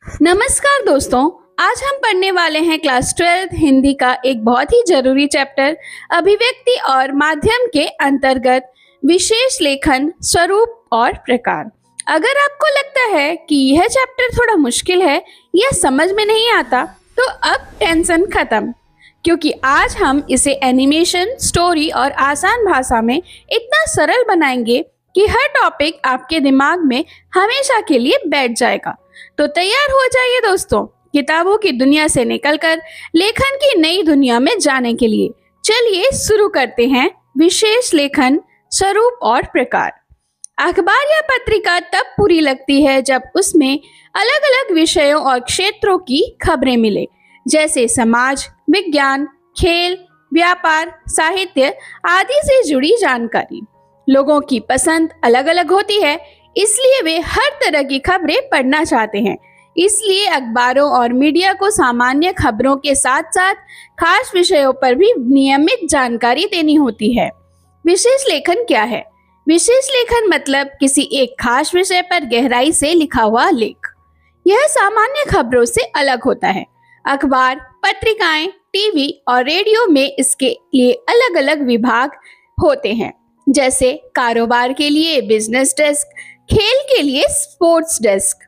नमस्कार दोस्तों। आज हम पढ़ने वाले हैं क्लास 12 हिंदी का एक बहुत ही जरूरी चैप्टर अभिव्यक्ति और माध्यम के अंतर्गत विशेष लेखन, स्वरूप और प्रकार। अगर आपको लगता है कि यह चैप्टर थोड़ा मुश्किल है या समझ में नहीं आता, तो अब टेंशन खत्म, क्योंकि आज हम इसे एनिमेशन, स्टोरी और आसान भाषा में इतना सरल बनाएंगे कि हर टॉपिक आपके दिमाग में हमेशा के लिए बैठ जाएगा। तो तैयार हो जाइए दोस्तों, किताबों की दुनिया से निकलकर लेखन की नई दुनिया में जाने के लिए। चलिए शुरू करते हैं। विशेष लेखन, स्वरूप और प्रकार। अखबार या पत्रिका तब पूरी लगती है जब उसमें अलग अलग विषयों और क्षेत्रों की खबरें मिले, जैसे समाज, विज्ञान, खेल, व्यापार, साहित्य आदि से जुड़ी जानकारी। लोगों की पसंद अलग अलग होती है, इसलिए वे हर तरह की खबरें पढ़ना चाहते हैं। इसलिए अखबारों और मीडिया को सामान्य खबरों के साथ साथ खास विषयों पर भी नियमित जानकारी देनी होती है। विशेष लेखन क्या है? विशेष लेखन मतलब किसी एक खास विषय पर गहराई से लिखा हुआ लेख। यह सामान्य खबरों से अलग होता है। अखबार, पत्रिकाएं, टीवी और रेडियो में इसके लिए अलग अलग विभाग होते हैं, जैसे कारोबार के लिए बिजनेस डेस्क, खेल के लिए स्पोर्ट्स डेस्क।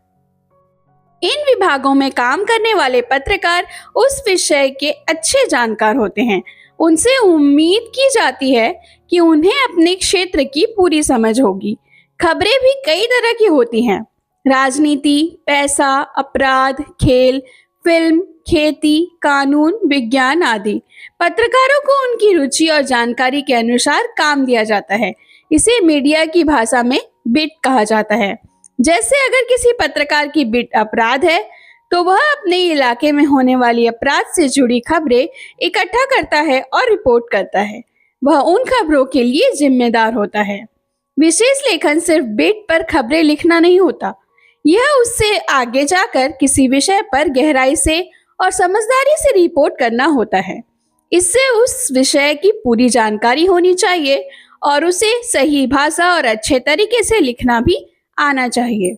इन विभागों में काम करने वाले पत्रकार उस विषय के अच्छे जानकार होते हैं। उनसे उम्मीद की जाती है कि उन्हें अपने क्षेत्र की पूरी समझ होगी। खबरें भी कई तरह की होती हैं: राजनीति, पैसा, अपराध, खेल, फिल्म, खेती, कानून, विज्ञान आदि। पत्रकारों को उनकी रुचि और जानकारी के अनुसार काम दिया जाता है। इसे मीडिया की भाषा में बिट कहा जाता है। जैसे अगर किसी पत्रकार की बिट अपराध है, तो वह अपने इलाके में होने वाली अपराध से जुड़ी खबरें इकट्ठा करता है और रिपोर्ट करता है। वह उन खबरों के लिए जिम्मेदार होता है। विशेष लेखन सिर्फ बिट पर खबरें लिखना नहीं होता, यह उससे आगे जाकर किसी विषय पर गहराई से और समझदारी से रिपोर्ट करना होता है। इससे उस विषय की पूरी जानकारी होनी चाहिए और उसे सही भाषा और अच्छे तरीके से लिखना भी आना चाहिए।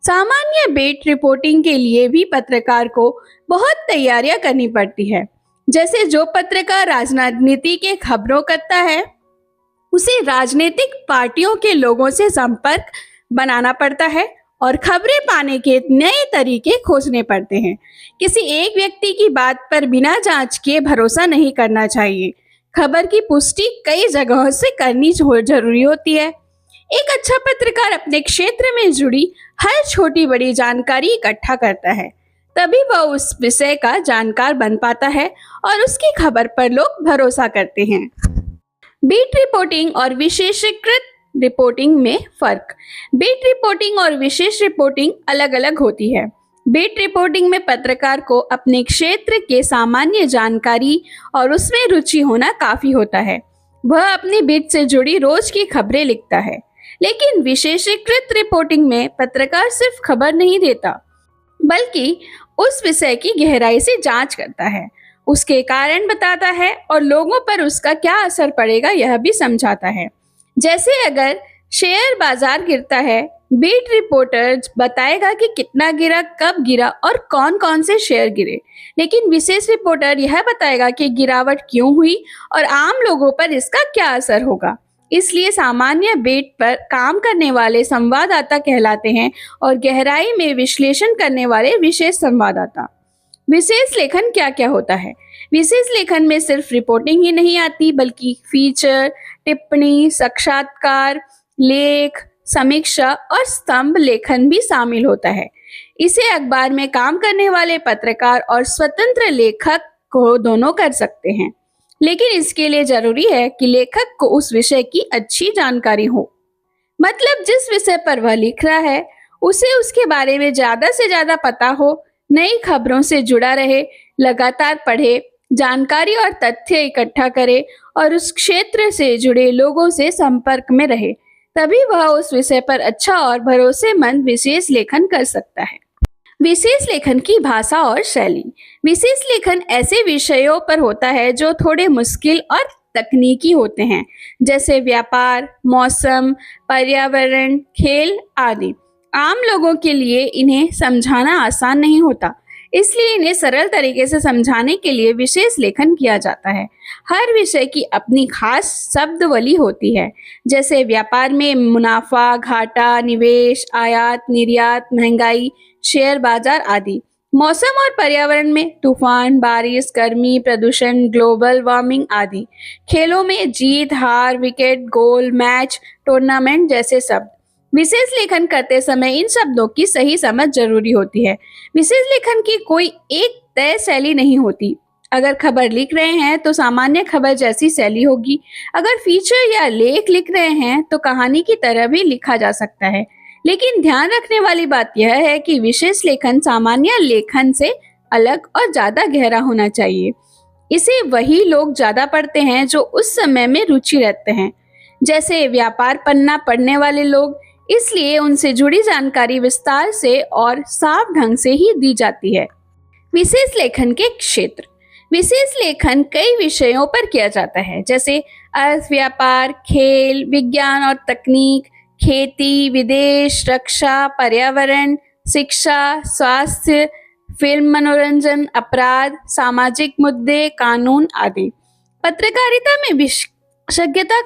सामान्य बेट रिपोर्टिंग के लिए भी पत्रकार को बहुत तैयारियां करनी पड़ती है। जैसे जो पत्रकार राजनीति के खबरों करता है, उसे राजनीतिक पार्टियों के लोगों से संपर्क बनाना पड़ता है और खबरें पाने के नए तरीके खोजने पड़ते हैं। किसी एक व्यक्ति की बात पर बिना जांच किए भरोसा नहीं करना चाहिए। खबर की पुष्टि कई जगहों से करनी जरूरी होती है। एक अच्छा पत्रकार अपने क्षेत्र में जुड़ी हर छोटी बड़ी जानकारी इकट्ठा करता है, तभी वह उस विषय का जानकार बन पाता है और उसकी खबर पर लोग भरोसा करते हैं। बीट रिपोर्टिंग और विशेषीकृत रिपोर्टिंग में फर्क। बीट रिपोर्टिंग और विशेष रिपोर्टिंग अलग अलग होती है। बीट रिपोर्टिंग में पत्रकार को अपने क्षेत्र के सामान्य जानकारी और उसमें रुचि होना काफी होता है। वह अपनी बीट से जुड़ी रोज की खबरें लिखता है। लेकिन विशेषीकृत रिपोर्टिंग में पत्रकार सिर्फ खबर नहीं देता, बल्कि उस विषय की गहराई से जांच करता है, उसके कारण बताता है और लोगों पर उसका क्या असर पड़ेगा यह भी समझाता है। जैसे अगर शेयर बाजार गिरता है, बीट रिपोर्टर बताएगा कि कितना गिरा, कब गिरा और कौन कौन से शेयर गिरे। लेकिन विशेष रिपोर्टर यह बताएगा कि गिरावट क्यों हुई और आम लोगों पर इसका क्या असर होगा। इसलिए सामान्य बीट पर काम करने वाले संवाददाता कहलाते हैं और गहराई में विश्लेषण करने वाले विशेष संवाददाता। विशेष लेखन क्या क्या होता है? विशेष लेखन में सिर्फ रिपोर्टिंग ही नहीं आती, बल्कि फीचर, टिप्पणी, साक्षात्कार, लेख, समीक्षा और स्तंभ लेखन भी शामिल होता है। इसे अखबार में काम करने वाले पत्रकार और स्वतंत्र लेखक को दोनों कर सकते हैं, लेकिन इसके लिए जरूरी है कि लेखक को उस विषय की अच्छी जानकारी हो। मतलब जिस विषय पर वह लिख रहा है, उसे उसके बारे में ज्यादा से ज्यादा पता हो, नई खबरों से जुड़ा रहे, लगातार पढ़े, जानकारी और तथ्य इकट्ठा करे और उस क्षेत्र से जुड़े लोगों से संपर्क में रहे, तभी वह उस विषय पर अच्छा और भरोसेमंद विशेष लेखन कर सकता है। विशेष लेखन की भाषा और शैली। विशेष लेखन ऐसे विषयों पर होता है जो थोड़े मुश्किल और तकनीकी होते हैं, जैसे व्यापार, मौसम, पर्यावरण, खेल आदि। आम लोगों के लिए इन्हें समझाना आसान नहीं होता, इसलिए इन्हें सरल तरीके से समझाने के लिए विशेष लेखन किया जाता है। हर विषय की अपनी खास शब्दावली होती है, जैसे व्यापार में मुनाफा, घाटा, निवेश, आयात, निर्यात, महंगाई, शेयर बाजार आदि। मौसम और पर्यावरण में तूफान, बारिश, गर्मी, प्रदूषण, ग्लोबल वार्मिंग आदि। खेलों में जीत, हार, विकेट, गोल, मैच, टूर्नामेंट जैसे शब्द। विशेष लेखन करते समय इन शब्दों की सही समझ जरूरी होती है। विशेष लेखन की कोई एक तय शैली नहीं होती। अगर खबर लिख रहे हैं तो सामान्य खबर जैसी शैली होगी। अगर फीचर या लेख लिख रहे हैं तो कहानी की तरह भी लिखा जा सकता है। लेकिन ध्यान रखने वाली बात यह है कि विशेष लेखन सामान्य लेखन से अलग और ज्यादा गहरा होना चाहिए। इसे वही लोग ज्यादा पढ़ते हैं जो उस समय में रुचि रखते हैं, जैसे व्यापार पन्ना पढ़ने वाले लोग। इसलिए उनसे जुड़ी जानकारी विस्तार से और साफ ढंग से ही दी जाती है। विशेष लेखन के क्षेत्र। विशेष लेखन कई विषयों पर किया जाता है, जैसे अर्थ, व्यापार, खेल, विज्ञान और तकनीक, खेती, विदेश, रक्षा, पर्यावरण, शिक्षा, स्वास्थ्य, फिल्म, मनोरंजन, अपराध, सामाजिक मुद्दे, कानून आदि। पत्रकारिता में विशेषज्ञता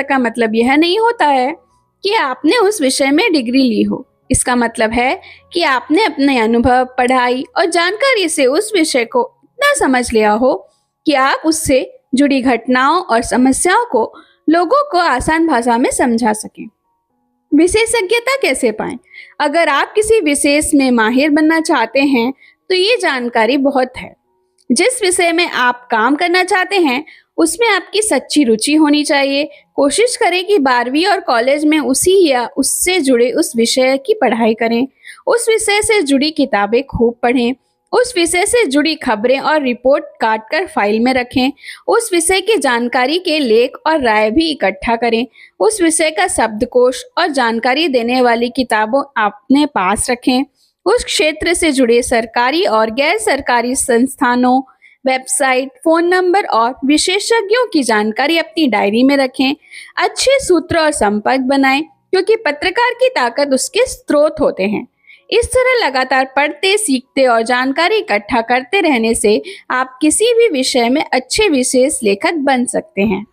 का मतलब यह नहीं होता है कि आपने उस विषय में डिग्री ली हो। इसका मतलब है कि आपने अपने अनुभव, पढ़ाई और जानकारी से उस विषय को इतना समझ लिया हो कि आप उससे जुड़ी घटनाओं और समस्याओं को लोगों को आसान भाषा में समझा सकें। विशेषज्ञता कैसे पाएं? अगर आप किसी विशेष में माहिर बनना चाहते हैं तो ये जानकारी बहुत है। जिस विषय में आप काम करना चाहते हैं उसमें आपकी सच्ची रुचि होनी चाहिए। कोशिश करें कि 12वीं और कॉलेज में उसी या उससे जुड़े उस विषय की पढ़ाई करें। उस विषय से जुड़ी किताबें खूब पढ़ें। उस विषय से जुड़ी खबरें और रिपोर्ट काट कर फाइल में रखें। उस विषय की जानकारी के लेख और राय भी इकट्ठा करें। उस विषय का शब्दकोश और जानकारी देने वाली किताबों अपने पास रखें। उस क्षेत्र से जुड़े सरकारी और गैर सरकारी संस्थानों, वेबसाइट, फोन नंबर और विशेषज्ञों की जानकारी अपनी डायरी में रखें। अच्छे सूत्र और संपर्क बनाएं, क्योंकि पत्रकार की ताकत उसके स्रोत होते हैं। इस तरह लगातार पढ़ते, सीखते और जानकारी इकट्ठा करते रहने से आप किसी भी विषय में अच्छे विशेष लेखक बन सकते हैं।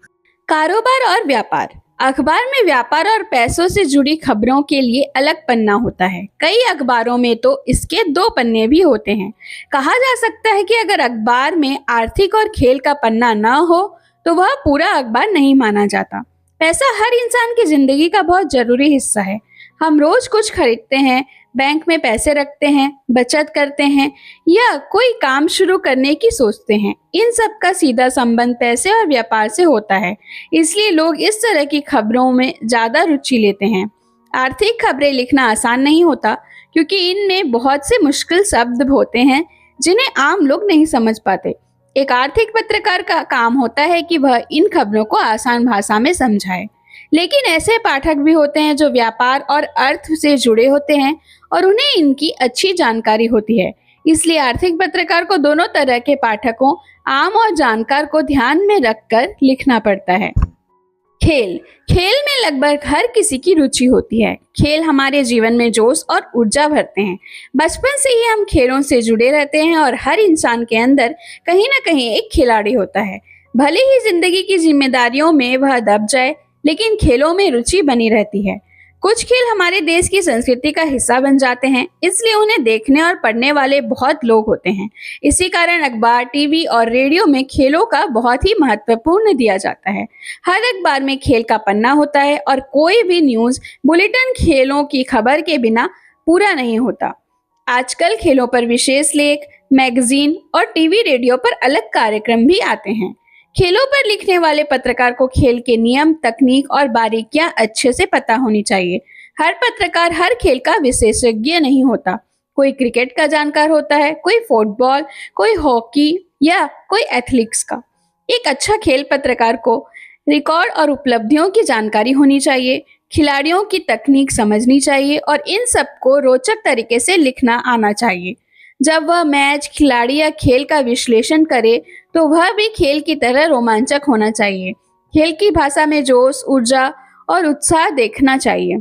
कारोबार और व्यापार। अखबार में व्यापार और पैसों से जुड़ी खबरों के लिए अलग पन्ना होता है। कई अखबारों में तो इसके 2 पन्ने भी होते हैं। कहा जा सकता है कि अगर अखबार में आर्थिक और खेल का पन्ना न हो तो वह पूरा अखबार नहीं माना जाता। पैसा हर इंसान की जिंदगी का बहुत जरूरी हिस्सा है। हम रोज कुछ खरीदते हैं, बैंक में पैसे रखते हैं, बचत करते हैं या कोई काम शुरू करने की सोचते हैं। इन सब का सीधा संबंध पैसे और व्यापार से होता है। इसलिए लोग इस तरह की खबरों में ज्यादा रुचि लेते हैं। आर्थिक खबरें लिखना आसान नहीं होता, क्योंकि इनमें बहुत से मुश्किल शब्द होते हैं जिन्हें आम लोग नहीं समझ पाते। एक आर्थिक पत्रकार का काम होता है कि वह इन खबरों को आसान भाषा में समझाए। लेकिन ऐसे पाठक भी होते हैं जो व्यापार और अर्थ से जुड़े होते हैं और उन्हें इनकी अच्छी जानकारी होती है। इसलिए आर्थिक पत्रकार को दोनों तरह के पाठकों, आम और जानकार को ध्यान में रखकर लिखना पड़ता है। खेल में लगभग हर किसी की रुचि होती है। खेल हमारे जीवन में जोश और ऊर्जा भरते हैं। बचपन से ही हम खेलों से जुड़े रहते हैं और हर इंसान के अंदर कहीं ना कहीं एक खिलाड़ी होता है। भले ही जिंदगी की जिम्मेदारियों में वह दब जाए, लेकिन खेलों में रुचि बनी रहती है। कुछ खेल हमारे देश की संस्कृति का हिस्सा बन जाते हैं, इसलिए उन्हें देखने और पढ़ने वाले बहुत लोग होते हैं। इसी कारण अखबार, टीवी और रेडियो में खेलों का बहुत ही महत्वपूर्ण दिया जाता है। हर अखबार में खेल का पन्ना होता है और कोई भी न्यूज़ बुलेटिन खेलों की खबर के बिना पूरा नहीं होता। आजकल खेलों पर विशेष लेख, मैगजीन और टीवी, रेडियो पर अलग कार्यक्रम भी आते हैं। खेलों पर लिखने वाले पत्रकार को खेल के नियम, तकनीक और बारीकियां अच्छे से पता होनी चाहिए। हर पत्रकार हर खेल का विशेषज्ञ नहीं होता। कोई क्रिकेट का जानकार होता है, कोई फुटबॉल, कोई हॉकी या कोई एथलेटिक्स का। एक अच्छा खेल पत्रकार को रिकॉर्ड और उपलब्धियों की जानकारी होनी चाहिए, खिलाड़ियों की तकनीक समझनी चाहिए और इन सबको रोचक तरीके से लिखना आना चाहिए। जब वह मैच, खिलाड़ी या खेल का विश्लेषण करे तो वह भी खेल की तरह रोमांचक होना चाहिए। खेल की भाषा में जोश, ऊर्जा और उत्साह देखना चाहिए।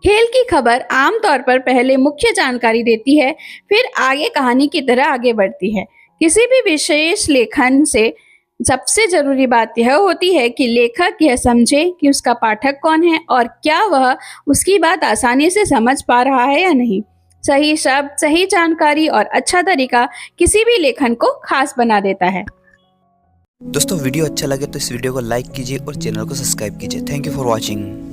खेल की खबर आमतौर पर पहले मुख्य जानकारी देती है, फिर आगे कहानी की तरह आगे बढ़ती है। किसी भी विशेष लेखन से सबसे जरूरी बात यह होती है कि लेखक यह समझे कि उसका पाठक कौन है और क्या वह उसकी बात आसानी से समझ पा रहा है या नहीं। सही शब्द, सही जानकारी और अच्छा तरीका किसी भी लेखन को खास बना देता है। दोस्तों वीडियो अच्छा लगे तो इस वीडियो को लाइक कीजिए और चैनल को सब्सक्राइब कीजिए। Thank you for watching.